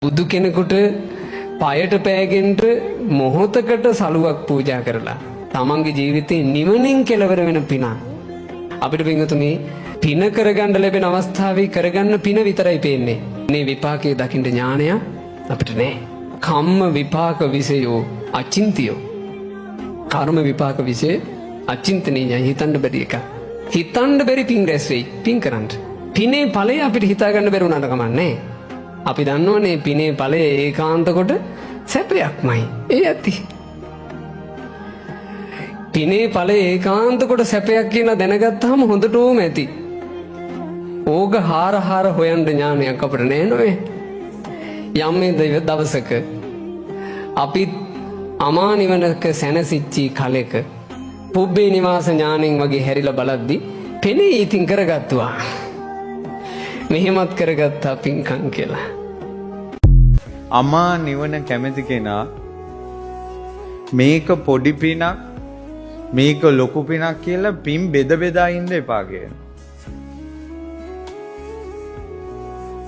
බුදු කෙනෙකුට පයට පෑගෙන්ට මොහොතකට සලුවක් පූජා කරලා තමන්ගේ ජීවිතේ නිවනින් කෙලවර වෙන පින අපිට පින්වතුනි පින කරගන්න ලැබෙන අවස්ථාවේ කරගන්න පින විතරයි පේන්නේ. මේ විපාකයේ දකින්න ඥානය අපිට නැහැ. කම්ම විපාක විසයෝ අචින්තියෝ. කර්ම විපාක විසය අචින්තනීයයි, හිතන්න බැරි එක. හිතන්න බැරි පින් රැස් වෙයි පින් කරන්න. පිනේ ඵලය අපිට හිතා ගන්න බැරි වුණාට කමන්නේ. අපි දන්නවනේ පිනේ ඵලය ඒකාන්ත කොට සැපයක්මයි. ඒ ඇති. පිනේ ඵලය ඒකාන්ත කොට සැපයක් කියලා දැනගත්තාම හොඳටම ඇති. ඕක හාර හොයන්න ඥානයක් අපිට නෑ නෝවේ. යම් මේ දවසක අපි අමා නිවනක සැනසෙච්චි කලෙක පුබ්බේ නිවාස ඥාණයෙන් වගේ හැරිලා බලද්දි පෙනේ ඉතින් කරගත්තුවා. මෙහෙමත් කරගත්තා පින්කම් කියලා. අමා නිවන කැමති කෙනා මේක පොඩි පිනක් මේක ලොකු පිනක් කියලා පින් බෙද බෙදා ඉන්න එපා කියන.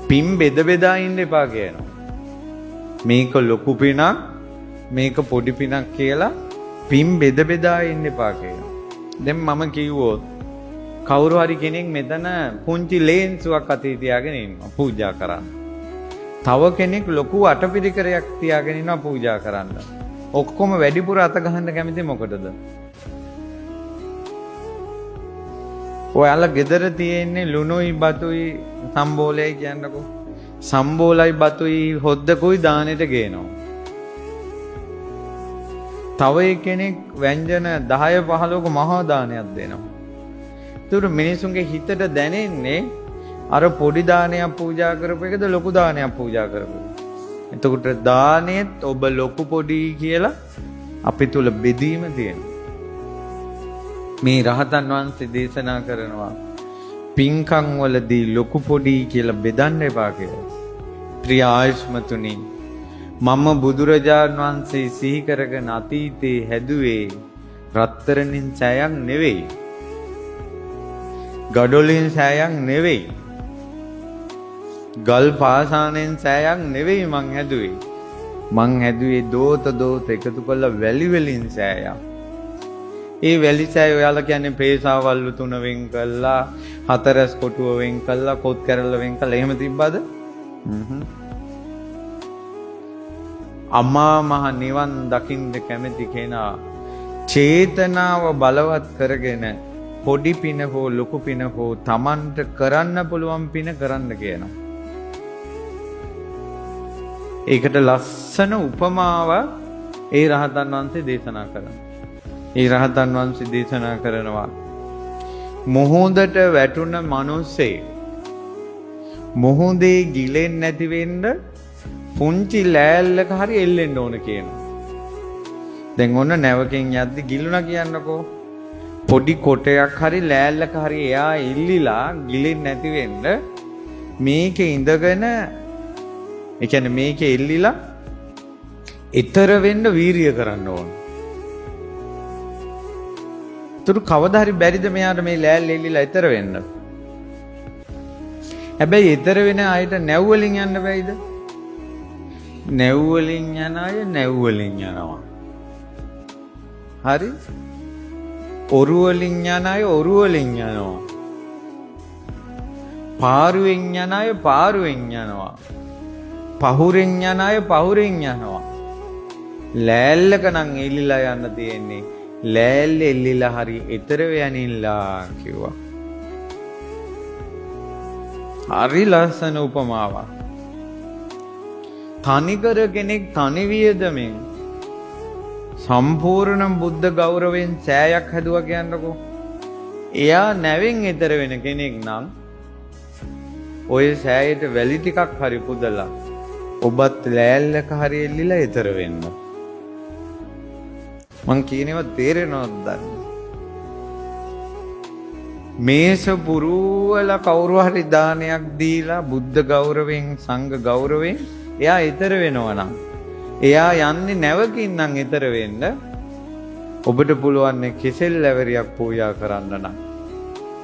පින් බෙද බෙදා ඉන්න එපා කියනවා. මේක ලොකු පිනක් මේක පොඩි පිනක් කියලා පින් බෙද බෙදා ඉන්න එපා කියනවා. දැන් මම කිව්වොත් කවුරු හරි කෙනෙක් මෙතන පුංචි ලේන්සුවක් අතේ තියාගෙන ඉන්නවා පූජා කරන්න. තව කෙනෙක් ලොකු අටපිරිකරයක් තියාගෙන ඉන්නවා පූජා කරන්න. ඔක්කොම වැඩිපුර අත ගහන්න කැමති මොකටද? ඔයාලා ගෙදර තියෙන්නේ ලුණුයි බතුයි සම්බෝලයි කියන්නකෝ. සම්බෝලයි බතුයි හොද්දකුයි දානෙට ගේනවා. තව කෙනෙක් ව්‍යංජන 10 15ක මහා දානයක් දෙනවා. ඒතර මිනිසුන්ගේ හිතට දැනෙන්නේ අර පොඩි දානයක් පූජා කරපු එකද ලොකු දානයක් පූජා කරපු එක. එතකොට දානෙත් ඔබ ලොකු පොඩි කියලා අපි තුල බෙදීම තියෙනවා. මේ රහතන් වහන්සේ දේශනා කරනවා පින්කම් වලදී ලොකු පොඩි කියලා බෙදන්න එපා කියලා. ප්‍රිය ආයුෂ්මතුනි මම බුදුරජාණන් වහන්සේ සිහි කරගෙන අතීතේ හැදුවේ රත්තරන්ින් සෑයක් නෙවෙයි. ගඩොලින් සෑයක් නෙවෙයි. ගල් පාසානෙන් සෑයක් නෙවෙයි මං හැදුවේ. මං හැදුවේ දෝත එකතු කරලා වැලි වලින් සෑයක්. ඒ වැලි සෑය ඔයාලා කියන්නේ පේසාවල්ලු 3 වෙන් කළා, හතරස් කොටුව වෙන් කළා, කොත් කැරල්ල වෙන් කළා එහෙම තිබ්බද? අමා මහ නිවන් දකින්න කැමති කෙනා චේතනාව බලවත් කරගෙන පොඩි පින හෝ ලොකු පින හෝ Tamanට කරන්න පුළුවන් පින කරන්න කියනවා. ඒකට ලස්සන උපමාව ඒ රහතන් වහන්සේ දේශනා කරනවා. ඒ රහතන් වහන්සේ දේශනා කරනවා මොහොතට වැටුණ මිනිස්සේ මොහොතේ ගිලෙන්නේ නැති වෙන්න පුංචි ලෑල්ලක හරි එල්ලෙන්න ඕන කියනවා. දැන් ඔන්න නැවකින් යද්දි ගිලුණා කියන්නකෝ. පොඩි කොටයක් හරි ලෑල්ලක හරි එයා ඉල්ලිලා ගිලෙන්නේ නැති වෙන්න මේකේ ඉඳගෙන ඒ කියන්නේ මේකේ ඉල්ලිලා ඊතර වෙන්න වීරිය කරන්න ඕන. තුරු කවදා හරි බැරිද මෙයාට මේ ලෑල්ල ඉල්ලිලා ඊතර වෙන්න? හැබැයි ඊතර වෙන අයට නැව් වලින් යන්න බැයිද? නැව් වලින් යන අය නැව් වලින් යනවා. හරි? ඔරු වලින් යන අය ඔරු වලින් යනවා. පාරුවෙන් යන අය පාරුවෙන් යනවා. පහුරෙන් යන අය පහුරෙන් යනවා. ලෑල්ලක නම් එල්ලිලා යන්න තියෙන්නේ. ලෑල්ල එල්ලිලා හරි ඊතර වෙනින්ලා කිව්වා. හරි ලස්සන උපමාවක්. තනිකර කෙනෙක් තනි වියදමෙන් සම්පූර්ණ බුද්ධ ගෞරවයෙන් සෑයක් හැදුවා කියන්නකෝ. එයා නැවෙන් ඈතර වෙන කෙනෙක් නම් ඔය සෑයට වැලි ටිකක් හරි පුදලා ඔබත් ලෑල්ලක හරි එල්ලිලා ඈතර වෙන්න. මං කියනවා තේරෙනවද? මේස පුරුවල කවුරු හරි දානයක් දීලා බුද්ධ ගෞරවයෙන් සංඝ ගෞරවයෙන් එයා ඈතර වෙනවා නම් එයා යන්නේ නැවකින් නම් ඈතර වෙන්න ඔබට පුළුවන් කෙසෙල් ලැබරියක් පූජා කරන්න නම්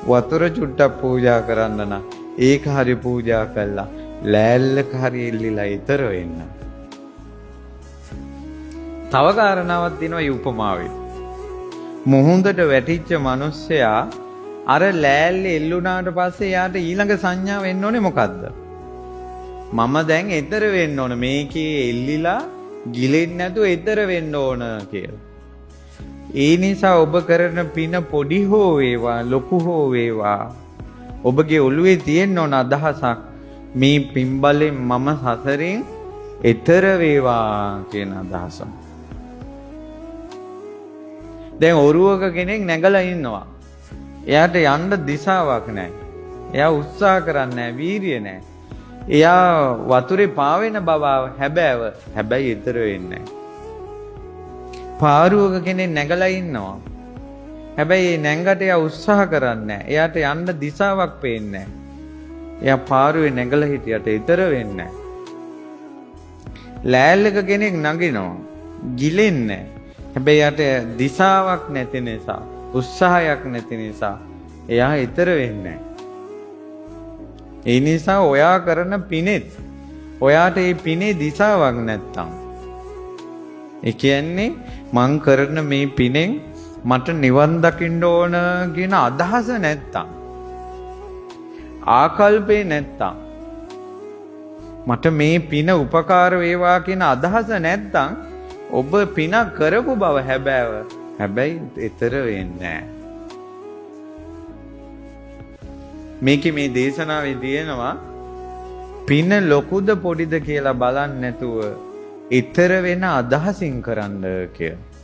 වතුර චුට්ටක් පූජා කරන්න නම් ඒක හරි පූජා කළා ලෑල්ලක හරි එල්ලිලා ඊතර වෙන්න. තව කාරණාවක් තියෙනවා මේ උපමාවේ. මුහුදට වැටිච්ච මිනිස්සයා අර ලෑල්ලේ එල්ලුණාට පස්සේ යාට ඊළඟ සංඥාව එන්න ඕනේ මොකද්ද? මම දැන් ඊතර වෙන්න ඕන මේකේ එල්ලිලා ගිලෙන්නේ නැතුව ඊතර වෙන්න ඕන කියලා. ඒ නිසා ඔබ කරන පින පොඩි හෝ වේවා ලොකු හෝ වේවා ඔබගේ ඔළුවේ තියෙන්න ඕන අදහසක් මේ පින්බලෙන් මම සසරින් ඊතර වේවා කියන අදහස. දැන් ඔරුවක කෙනෙක් නැගලා ඉන්නවා. එයාට යන්න දිශාවක් නැහැ. එයා උත්සාහ කරන්නේ නැහැ, වීරිය නැහැ. එයා වතුරේ පාවෙන බව හැබැයි ඊතර වෙන්නේ නැහැ. පාරුවක කෙනෙක් නැගලා ඉන්නවා. හැබැයි ඒ නැංගට එයා උත්සාහ කරන්නේ නැහැ. එයාට යන්න දිශාවක් පේන්නේ නැහැ. එයා පාරුවේ නැගලා හිටියට ඊතර වෙන්නේ නැහැ. ලෑල්ලක කෙනෙක් නගිනවා. ගිලෙන්නේ නැහැ. හැබැයි යට දිශාවක් නැති නිසා උත්සාහයක් නැති නිසා එයා ඊතර වෙන්නේ නැහැ. ඒ නිසා ඔයා කරන පිනෙත් ඔයාට මේ පිනේ දිශාවක් නැත්තම් ඒ කියන්නේ මං කරන මේ පිනෙන් මට නිවන් දකින්න ඕන කියන අදහස නැත්තම් ආකල්පේ නැත්තම් මට මේ පින උපකාර වේවා කියන අදහස නැත්තම් ඔබ පින කරපු බව හැබැයි ඊතර වෙන්නේ නැහැ. මේකේ මේ දේශනාවේ තියෙනවා පින ලොකුද පොඩිද කියලා බලන්නේ නැතුව ඊතර වෙන අදහසින් කරන්න කියලා.